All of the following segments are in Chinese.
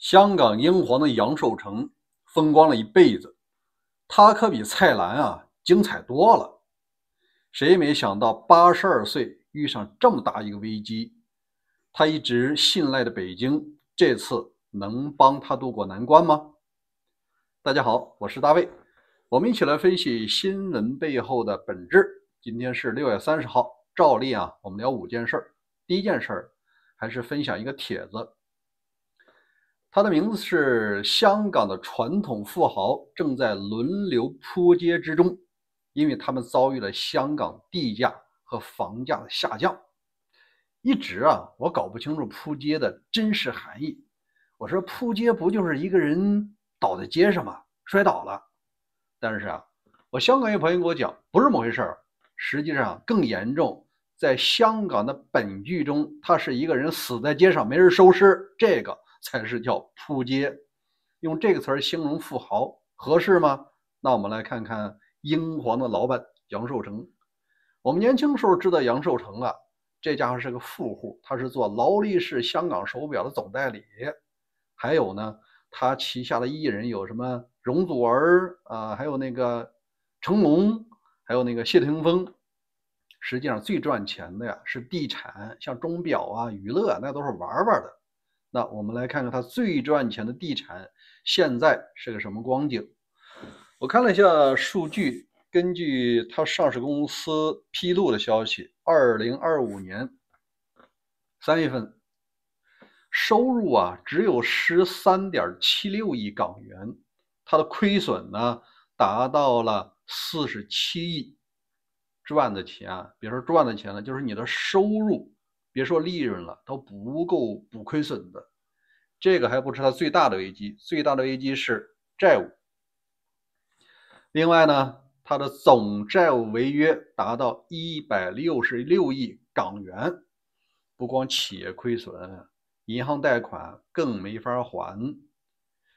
香港英皇的杨受成风光了一辈子，他可比蔡澜精彩多了。谁也没想到82岁遇上这么大一个危机，他一直信赖的北京，这次能帮他渡过难关吗？大家好，我是大卫，我们一起来分析新闻背后的本质。今天是6月30号，照例我们聊5件事。第一件事还是分享一个帖子，他的名字是香港的传统富豪正在轮流扑街之中，因为他们遭遇了香港地价和房价的下降。一直我搞不清楚扑街的真实含义。我说扑街不就是一个人倒在街上吗？摔倒了。但是我香港一朋友给我讲，不是这么回事。实际上更严重，在香港的本剧中，他是一个人死在街上，没人收尸，这个才是叫扑街。用这个词儿形容富豪合适吗？那我们来看看英皇的老板杨受成。我们年轻时候知道杨受成这家伙是个富户，他是做劳力士香港手表的总代理。还有呢，他旗下的艺人有什么容祖儿还有那个成龙，还有那个谢霆锋。实际上最赚钱的是地产，像钟表娱乐那都是玩玩的。那我们来看看他最赚钱的地产现在是个什么光景。我看了一下数据，根据他上市公司披露的消息，2025年3月份收入只有13.76亿港元，它的亏损呢达到了47亿。赚的钱别说赚的钱了，就是你的收入，别说利润了，都不够补亏损的。这个还不是它最大的危机，最大的危机是债务。另外呢，它的总债务违约达到166亿港元，不光企业亏损，银行贷款更没法还。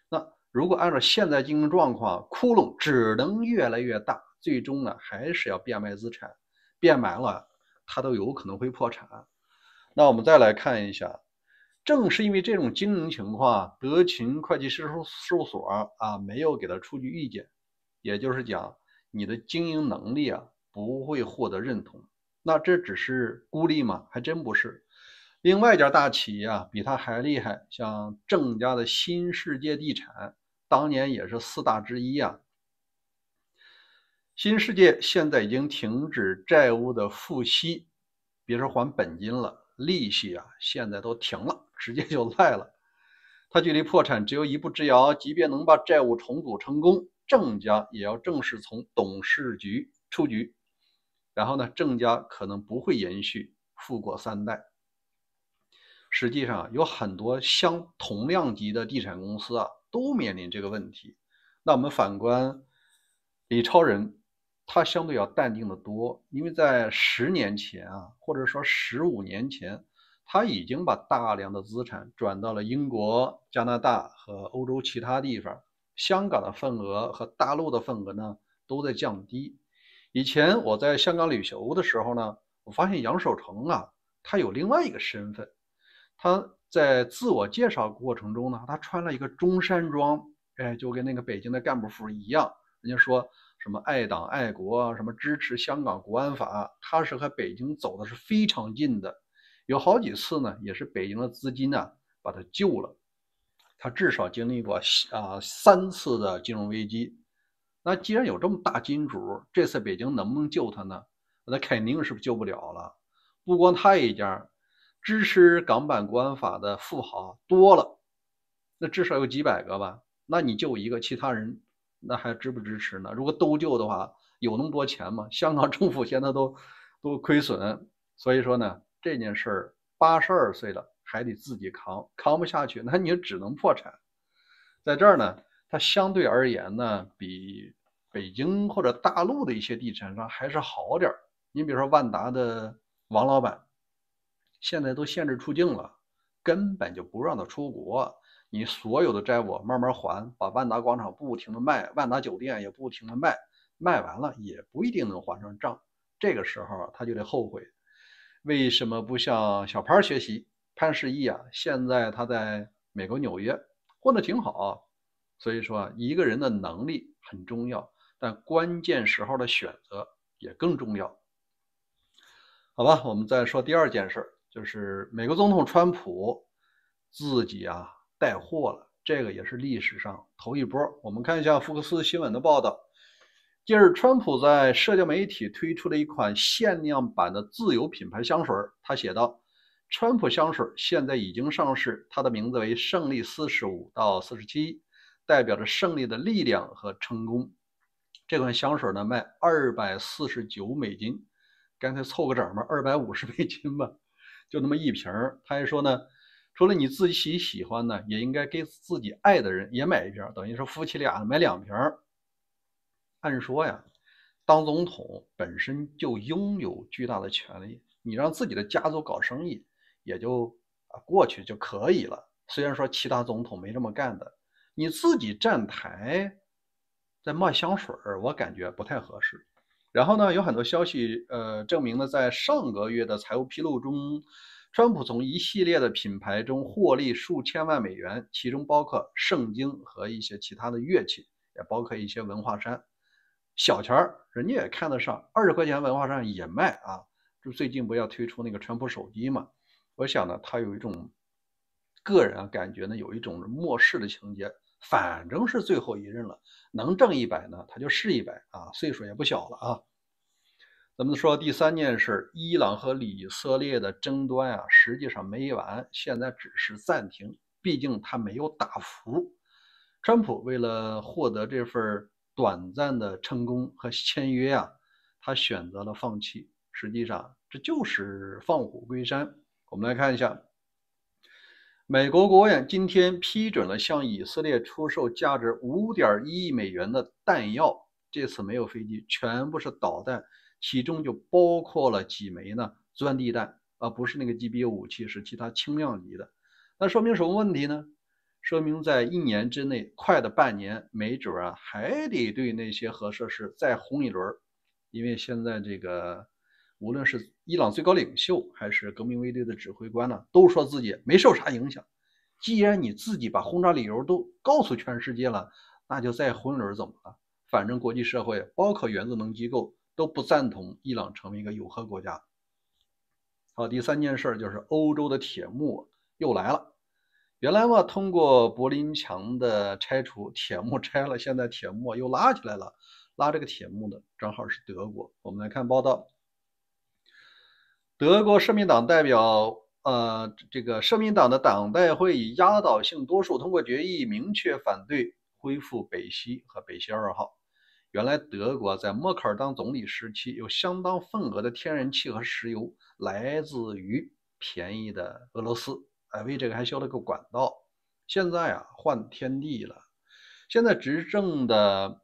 那如果按照现在经营状况，窟窿只能越来越大，最终呢还是要变卖资产，变卖了它都有可能会破产。那我们再来看一下，正是因为这种经营情况，德勤会计师事务所没有给他出具意见，也就是讲你的经营能力不会获得认同。那这只是孤立吗？还真不是。另外一家大企业比他还厉害，像郑家的新世界地产，当年也是4大之一新世界现在已经停止债务的付息，别说还本金了，利息现在都停了，直接就赖了。他距离破产只有一步之遥，即便能把债务重组成功，郑家也要正式从董事局出局。然后呢，郑家可能不会延续富过3代。实际上有很多同量级的地产公司都面临这个问题。那我们反观李超人，他相对要淡定的多，因为在10年前或者说15年前，他已经把大量的资产转到了英国、加拿大和欧洲其他地方，香港的份额和大陆的份额呢都在降低。以前我在香港旅游的时候呢，我发现杨守成他有另外一个身份。他在自我介绍过程中呢，他穿了一个中山装，就跟那个北京的干部服一样。人家说什么爱党爱国，什么支持香港国安法，他是和北京走的是非常近的。有好几次呢，也是北京的资金把他救了。他至少经历过3次的金融危机。那既然有这么大金主，这次北京能不能救他呢？那肯定是救不了了。不光他一家，支持港版国安法的富豪多了，那至少有几百个吧。那你救一个，其他人那还支不支持呢？如果都救的话，有那么多钱吗？香港政府现在都亏损。所以说呢，这件事儿82岁了还得自己扛，扛不下去，那你只能破产。在这儿呢，它相对而言呢，比北京或者大陆的一些地产商还是好点。你比如说万达的王老板，现在都限制出境了，根本就不让他出国。你所有的债务慢慢还，把万达广场不停的卖，万达酒店也不停的卖，卖完了也不一定能还上账。这个时候他就得后悔，为什么不向小潘学习？潘石屹现在他在美国纽约混得挺好。所以说啊，一个人的能力很重要，但关键时候的选择也更重要。好吧，我们再说第二件事，就是美国总统川普自己啊带货了，这个也是历史上头一波。我们看一下福克斯新闻的报道，近日川普在社交媒体推出了一款限量版的自有品牌香水，他写道：川普香水现在已经上市，它的名字为胜利45到47，代表着胜利的力量和成功。这款香水呢卖$249，干脆凑个整吧，$250吧，就那么一瓶。他还说呢，除了你自己喜欢呢，也应该给自己爱的人也买一瓶，等于说夫妻俩买2瓶。按说呀，当总统本身就拥有巨大的权利，你让自己的家族搞生意也就过去就可以了。虽然说其他总统没这么干的，你自己站台在卖香水我感觉不太合适。然后呢，有很多消息证明呢，在上个月的财务披露中，川普从一系列的品牌中获利数千万美元，其中包括圣经和一些其他的乐器，也包括一些文化衫。小钱儿，人家也看得上，20块钱文化衫也卖啊。就最近不要推出那个川普手机嘛？我想呢，他有一种个人感觉呢，有一种漠视的情节。反正是最后一任了，能挣100呢，他就是100啊，岁数也不小了啊。咱们说第三件事，伊朗和以色列的争端啊，实际上没完，现在只是暂停，毕竟他没有打服。川普为了获得这份短暂的成功和签约啊，他选择了放弃。实际上，这就是放虎归山。我们来看一下，美国国务院今天批准了向以色列出售价值5.1亿美元的弹药，这次没有飞机，全部是导弹，其中就包括了几枚呢钻地弹，而不是那个 GBU 武器，是其他轻量级的。那说明什么问题呢？说明在1年之内，快的半年，没准还得对那些核设施再轰一轮。因为现在这个无论是伊朗最高领袖还是革命卫队的指挥官呢，都说自己没受啥影响。既然你自己把轰炸理由都告诉全世界了，那就再轰一轮怎么了？反正国际社会包括原子能机构都不赞同伊朗成为一个有核国家。好，第三件事就是欧洲的铁幕又来了。原来嘛，通过柏林墙的拆除，铁幕拆了，现在铁幕又拉起来了。拉这个铁幕的正好是德国。我们来看报道，德国社民党代表，这个社民党的党代会以压倒性多数通过决议，明确反对恢复北溪和北溪2号。原来德国在默克尔当总理时期，有相当份额的天然气和石油来自于便宜的俄罗斯，为这个还修了个管道。现在换天地了，现在执政的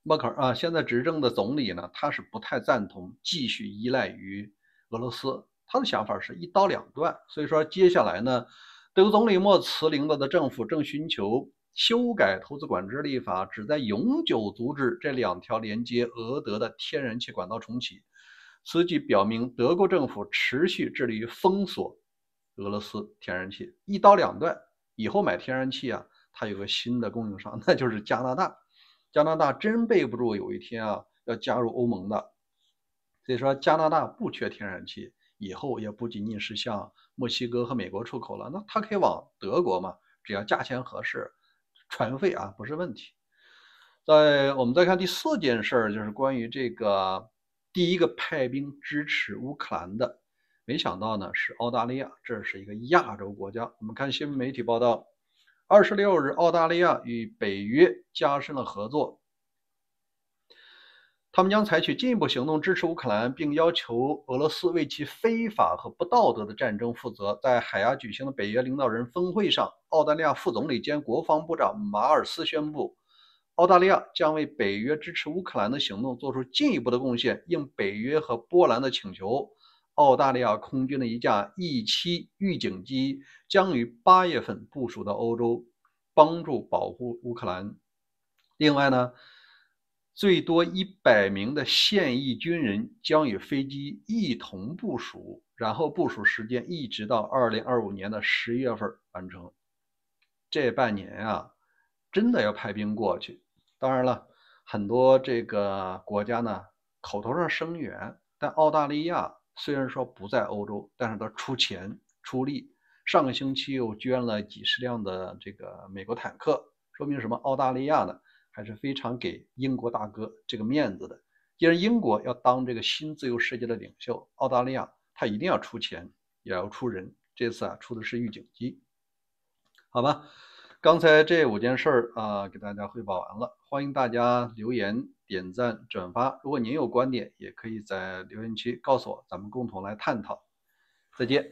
默克尔现在执政的总理呢，他是不太赞同继续依赖于俄罗斯，他的想法是一刀两断。所以说，接下来呢，德国总理默茨领导的政府正寻求修改投资管制立法，旨在永久阻止这2条连接俄德的天然气管道重启。此举表明德国政府持续致力于封锁俄罗斯天然气，一刀两断。以后买天然气它有个新的供应商，那就是加拿大。加拿大真备不住有一天要加入欧盟的。所以说加拿大不缺天然气，以后也不仅仅是向墨西哥和美国出口了，那它可以往德国嘛，只要价钱合适，船费不是问题。我们再看第4件事，就是关于这个第一个派兵支持乌克兰的，没想到呢是澳大利亚，这是一个亚洲国家。我们看新闻媒体报道，26日，澳大利亚与北约加深了合作，他们将采取进一步行动支持乌克兰，并要求俄罗斯为其非法和不道德的战争负责。在海牙举行的北约领导人峰会上，澳大利亚副总理兼国防部长马尔斯宣布，澳大利亚将为北约支持乌克兰的行动做出进一步的贡献。应北约和波兰的请求，澳大利亚空军的一架E-7预警机将于8月份部署到欧洲，帮助保护乌克兰。另外呢，最多100名的现役军人将与飞机一同部署，然后部署时间一直到2025年的11月份完成。这半年啊，真的要派兵过去。当然了，很多这个国家呢，口头上声援，但澳大利亚虽然说不在欧洲，但是它出钱出力。上个星期又捐了几十辆的这个美国坦克，说明什么？澳大利亚呢还是非常给英国大哥这个面子的。既然英国要当这个新自由世界的领袖，澳大利亚他一定要出钱，也要出人。这次啊，出的是预警机，好吧？刚才这5件事啊，给大家汇报完了，欢迎大家留言、点赞、转发。如果您有观点，也可以在留言区告诉我，咱们共同来探讨。再见。